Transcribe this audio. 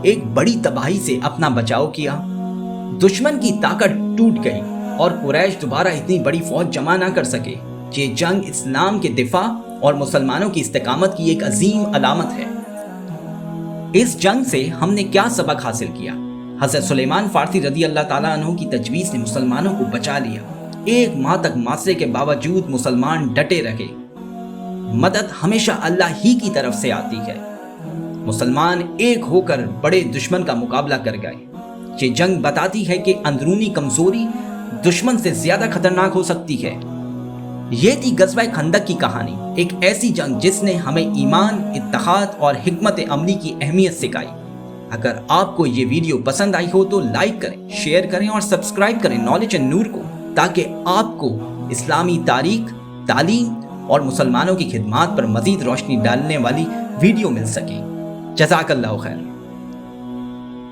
ایک بڑی تباہی سے اپنا بچاؤ کیا۔ دشمن کی طاقت ٹوٹ گئی اور قریش دوبارہ اتنی بڑی فوج جمع نہ کر سکے۔ یہ جنگ اسلام کے دفاع اور مسلمانوں کی استقامت کی ایک عظیم علامت ہے۔ اس جنگ سے ہم نے کیا سبق حاصل کیا؟ حضرت سلیمان فارسی رضی اللہ تعالیٰ عنہ کی تجویز نے مسلمانوں کو بچا لیا۔ 1 ماہ تک معاشرے کے باوجود مسلمان ڈٹے رہے۔ مدد ہمیشہ اللہ ہی کی طرف سے آتی ہے۔ مسلمان ایک ہو کر بڑے دشمن کا مقابلہ کر گئے۔ یہ جنگ بتاتی ہے کہ اندرونی کمزوری دشمن سے زیادہ خطرناک ہو سکتی ہے۔ یہ تھی غزوہ خندق کی کہانی، ایک ایسی جنگ جس نے ہمیں ایمان، اتحاد اور حکمت عملی کی اہمیت سکھائی۔ اگر آپ کو یہ ویڈیو پسند آئی ہو تو لائک کریں، شیئر کریں اور سبسکرائب کریں نالج اینڈ نور کو، تاکہ آپ کو اسلامی تاریخ، تعلیم اور مسلمانوں کی خدمات پر مزید روشنی ڈالنے والی ویڈیو مل سکے۔ جزاک اللہ خیر۔